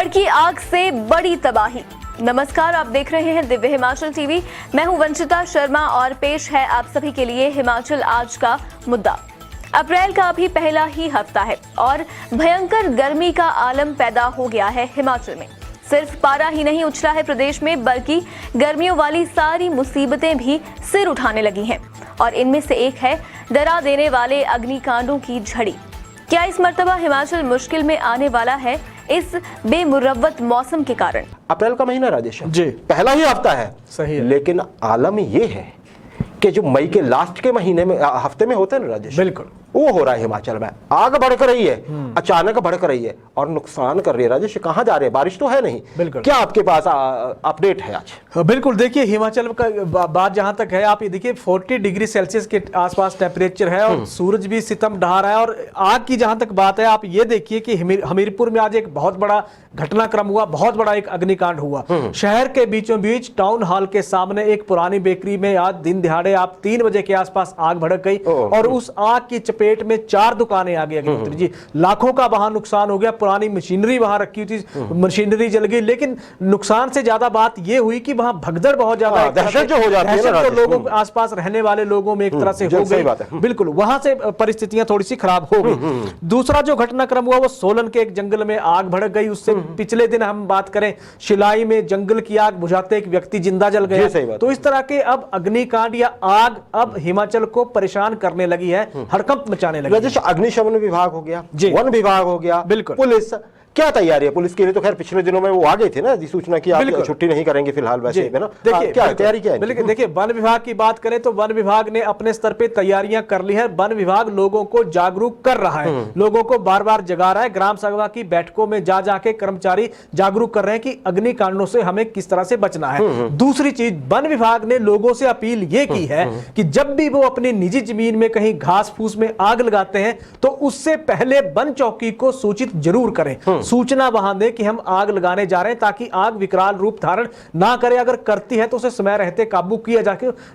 भड़की आग से बड़ी तबाही। नमस्कार, आप देख रहे हैं दिव्य हिमाचल टीवी। मैं हूं वंचिता शर्मा और पेश है आप सभी के लिए हिमाचल आज का मुद्दा। अप्रैल का अभी पहला ही हफ्ता है और भयंकर गर्मी का आलम पैदा हो गया है हिमाचल में। सिर्फ पारा ही नहीं उछला है प्रदेश में, बल्कि गर्मियों वाली सारी मुसीबतें भी सिर उठाने लगी हैं और इनमें से एक है डरा देने वाले अग्निकांडों की झड़ी। क्या इस मर्तबा हिमाचल मुश्किल में आने वाला है इस बेमुरव्वत मौसम के कारण? अप्रैल का महीना राजेश जी, पहला ही हफ्ता है, सही है। लेकिन आलम ये है कि जो मई के लास्ट के महीने में हफ्ते में होते हैं ना राजेश, बिल्कुल वो हो रहा है हिमाचल में। आग भड़क रही है, अचानक भड़क रही है और नुकसान कर रही है। राजेश कहाँ जा रहे हैं? बारिश तो है नहीं। बिल्कुल। क्या आपके पास अपडेट है आज? बिल्कुल, देखिए हिमाचल का बात जहां तक है, आप ये देखिए 40 डिग्री सेल्सियस के आसपास टेम्परेचर है और सूरज भी सितम ढा रहा है। और आग की जहां तक बात है, आप ये देखिए कि हमीरपुर में आज एक बहुत बड़ा घटनाक्रम हुआ, बहुत बड़ा एक अग्निकांड हुआ। शहर के बीचों बीच टाउन हॉल के सामने एक पुरानी बेकरी में आज दिन दिहाड़े आप 3 बजे के आसपास आग भड़क गई और उस आग की चपेट में 4 दुकानें आ गई। जी, लाखों का वहां नुकसान हो गया। पुरानी मशीनरी वहां रखी हुई थी, मशीनरी जल गई। लेकिन नुकसान से ज्यादा बात यह हुई कि वहां भगदड़ बहुत ज्यादा, दहशत जो हो जाती है ना, तो लोगों आसपास रहने वाले लोगों में एक तरह से हो गई। बिल्कुल, वहां से परिस्थितियां थोड़ी सी खराब हो गई। दूसरा जो घटनाक्रम हुआ वो सोलन के एक जंगल में आग भड़क गई। उससे पिछले दिन हम बात करें, शिलाई में जंगल की आग बुझाते एक व्यक्ति जिंदा जल गया। तो इस तरह के अब अग्निकांड या आग अब हिमाचल को परेशान करने लगी है, हड़कंप मचाने लगी है। अग्निशमन विभाग हो गया, वन विभाग हो गया, बिल्कुल, पुलिस क्या तैयारी है? पुलिस के लिए तो खैर पिछले दिनों में वो आ गई थी ना सूचना की आप छुट्टी नहीं करेंगे फिलहाल, वैसे है ना। देखिए क्या तैयारी क्या है? देखिए वन विभाग की बात करें तो वन विभाग ने अपने स्तर पे तैयारियां कर ली है। वन विभाग लोगों को जागरूक कर रहा है, लोगों को बार बार जगा रहा है। ग्राम सभा की बैठकों में जा जाके कर्मचारी जागरूक कर रहे हैं कि अग्निकांडों से हमें किस तरह से बचना है। दूसरी चीज, वन विभाग ने लोगों से अपील ये की है कि जब भी वो अपनी निजी जमीन में कहीं घास फूस में आग लगाते हैं तो उससे पहले वन चौकी को सूचित जरूर करें, सूचना वहां दें कि हम आग लगाने जा रहे हैं, ताकि आग विकराल रूप धारण ना करे। अगर करती है तो उसे समय रहते काबू किया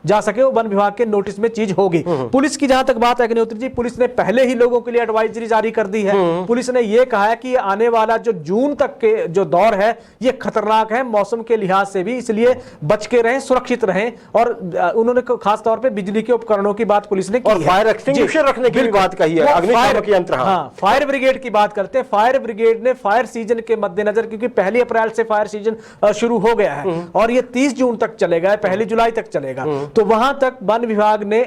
जा सके। वो वन विभाग के नोटिस में चीज होगी। पुलिस की जहां तक बात है अग्निहोत्री जी, पुलिस ने पहले ही लोगों के लिए एडवाइजरी जारी कर दी है। पुलिस ने यह कहा है कि आने वाला जो जून तक के जो दौर है ये खतरनाक है मौसम के लिहाज से भी, इसलिए बच के रहें, सुरक्षित रहें। और उन्होंने खास तौर पर बिजली के उपकरणों की बात पुलिस ने की है। फायर एक्सटिंग्विशर रखने की बात कही है, अग्निशामक यंत्र। फायर ब्रिगेड की बात करते हैं। फायर ब्रिगेड ने फायर सीजन के मद्देनजर, क्योंकि 1 अप्रैल से फायर सीजन शुरू हो गया है और ये 30 जून तक चलेगा, 1 जुलाई तक चलेगा। तो वहां तक वन विभाग ने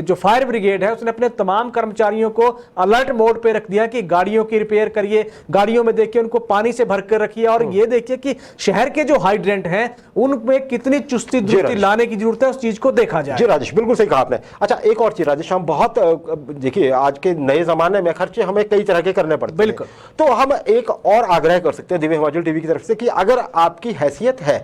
जो फायर ब्रिगेड है उसने अपने तमाम कर्मचारियों को अलर्ट मोड पे रख दिया कि गाड़ियों की रिपेयर करिए, गाड़ियों में देखिए उनको पानी से भर कर रखिए और ये देखिए कि शहर के जो हाइड्रेंट हैं उनमें कितनी चुस्ती दुरुस्ती लाने की जरूरत है, उस चीज को देखा जाए। जी राजेश, बिल्कुल सही कहा आपने। अच्छा, एक और चीज राजेश, हम बहुत देखिए आज के नए जमाने में खर्चे हमें कई तरह के करने पड़ते हैं। बिल्कुल, तो हम एक और आग्रह कर सकते हैं दिव्य हिमाचल टीवी की तरफ से कि अगर आपकी हैसियत है,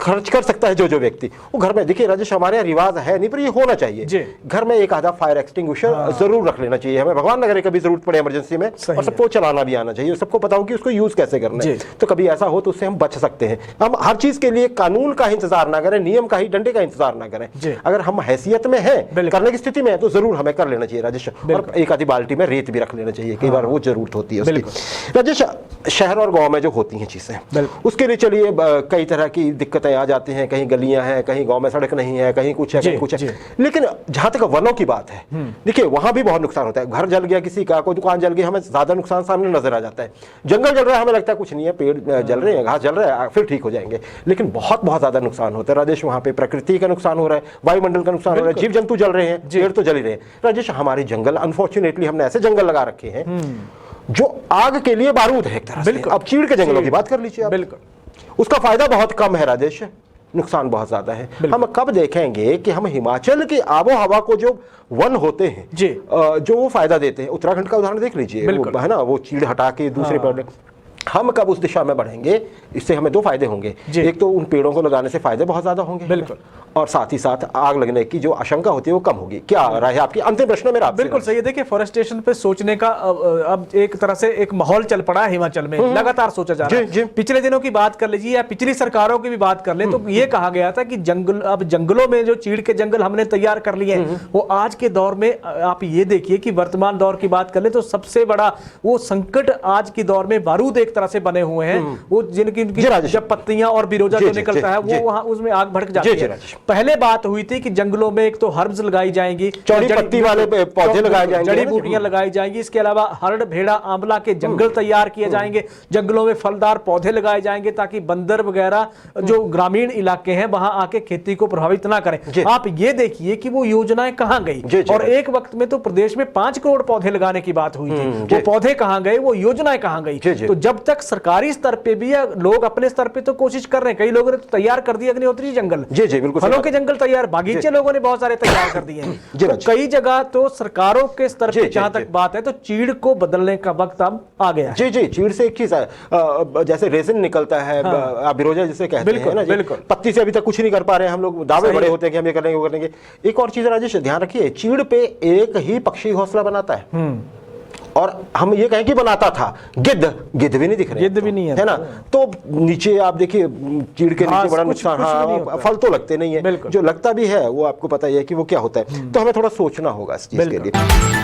खर्च कर सकता है जो व्यक्ति, वो घर में, देखिए राजेश हमारे यहाँ रिवाज है नहीं पर ये होना चाहिए, घर में एक आधा फायर एक्सटिंग्विशर जरूर रख लेना चाहिए। हमें भगवान न करे कभी जरूरत पड़े इमरजेंसी में, और सबको चलाना भी आना चाहिए, सबको पता हो कि उसको यूज कैसे करना है। तो कभी ऐसा हो तो उससे हम बच सकते हैं। हम हर चीज के लिए कानून का इंतजार ना करें, नियम का ही, डंडे का इंतजार ना करें। अगर हम हैसियत में है, करने की स्थिति में है, तो जरूर हमें कर लेना चाहिए राजेश। और एक आधी बाल्टी में रेत भी रख लेना चाहिए, कई बार वो जरूरत होती है उसकी। राजेश, शहर और गांव में जो होती हैं चीजें, उसके लिए चलिए कई तरह की दिक्कतें आ जाती हैं। कहीं गलियां हैं, कहीं गांव में सड़क नहीं है, कहीं कुछ है, कहीं कुछ है। लेकिन जहां तक वनों की बात है, देखिए वहां भी बहुत नुकसान होता है। घर जल गया किसी का, कोई दुकान जल गई, हमें ज्यादा नुकसान सामने नजर आ जाता है। जंगल जल रहा है, हमें लगता है कुछ नहीं है, पेड़ जल रहे हैं, घास जल रहा है, फिर ठीक हो जाएंगे। लेकिन बहुत बहुत ज्यादा नुकसान होता है राजेश। वहां पे प्रकृति का नुकसान हो रहा है, वायुमंडल का नुकसान हो रहा है, जीव जंतु जल रहे हैं, पेड़ तो जल ही रहे हैं राजेश। हमारे जंगल, अनफॉर्चुनेटली हमने ऐसे जंगल लगा रखे हैं जो आग के लिए बारूद है एक तरह से। अब चीड़ के जंगलों की बात कर लीजिए, बिल्कुल उसका फायदा बहुत कम है राजेश, नुकसान बहुत ज्यादा है। हम कब देखेंगे कि हम हिमाचल की आबो हवा को जो वन होते हैं जो वो फायदा देते हैं, उत्तराखंड का उदाहरण देख लीजिए, है ना, वो चीड़ हटा के दूसरे पेड़, हम कब उस दिशा में बढ़ेंगे? इससे हमें 2 फायदे होंगे। एक तो उन पेड़ों को लगाने से फायदे बहुत ज्यादा होंगे, बिल्कुल, और साथ ही साथ आग लगने की जो आशंका होती है वो कम होगी। क्या राय है आपकी? अंतिम प्रश्न मेरा आपसे। बिल्कुल सही है। देखिए फॉरेस्टेशन पे सोचने का अब एक तरह से एक माहौल चल पड़ा है हिमाचल में, लगातार सोचा जा रहा है। पिछले दिनों की बात कर लीजिए या पिछली सरकारों की भी बात कर ले, तो ये कहा गया था कि अब जंगलों में जो चीड़ के जंगल हमने तैयार कर लिए हैं, वो आज के दौर में आप ये देखिए कि वर्तमान दौर की बात कर ले तो सबसे बड़ा वो संकट आज के दौर में बारूद एक एक तरह से बने हुए हैं, वो जिनकी जब पत्तियां और बिरोजा जो निकलता है वो वहां उसमें आग भड़क जाती है। पहले बात हुई थी कि जंगलों में एक तो हर्ब्स लगाई जाएंगी, चौड़ी पत्ती वाले पौधे लगाए जाएंगे, जड़ी बूटियां लगाई जाएंगी, इसके अलावा हरड़ भेड़ा आंवला के जंगल तैयार किए जाएंगे, जंगलों में फलदार पौधे लगाए जाएंगे ताकि बंदर वगैरह जो ग्रामीण इलाके हैं वहां आके खेती को प्रभावित ना करें। आप ये देखिए कि वो योजनाएं कहां गई, और एक वक्त में तो प्रदेश में 5 करोड़ पौधे लगाने की बात हुई थी, वो पौधे कहां गए, वो योजनाएं कहां गई। तो जब तक सरकारी स्तर पे भी या लोग अपने स्तर पे तो कोशिश कर रहे हैं, कई लोगों ने तो तैयार कर दिया अग्निहोत्री जंगल, फलों के जंगल तैयार, बागीचे लोगों ने बहुत सारे तैयार कर दिए हैं। तो कई जगह तो सरकारों के स्तर पे जहां तक बात है तो चीड़ को बदलने का वक्त अब आ गया है। जी, चीड़ से एक चीज है, जैसे रेजिन निकलता है, बिरोजा जिसे कहते हैं ना, पत्ती से अभी तक कुछ नहीं कर पा रहे हैं हम लोग, दावे बड़े होते हैं कि हम ये करेंगे वो करेंगे। एक और चीज राजेश ध्यान रखिए, चीड़ पे एक ही पक्षी घोंसला बनाता है, और हम ये कहें कि बनाता था, गिद्ध भी नहीं दिख रहे, गिद्ध भी नहीं है ना। तो नीचे आप देखिए चीड़ के नीचे बड़ा नुकसान, हाँ फल तो लगते नहीं है, जो लगता भी है वो आपको पता ही है कि वो क्या होता है। तो हमें थोड़ा सोचना होगा इस चीज के लिए।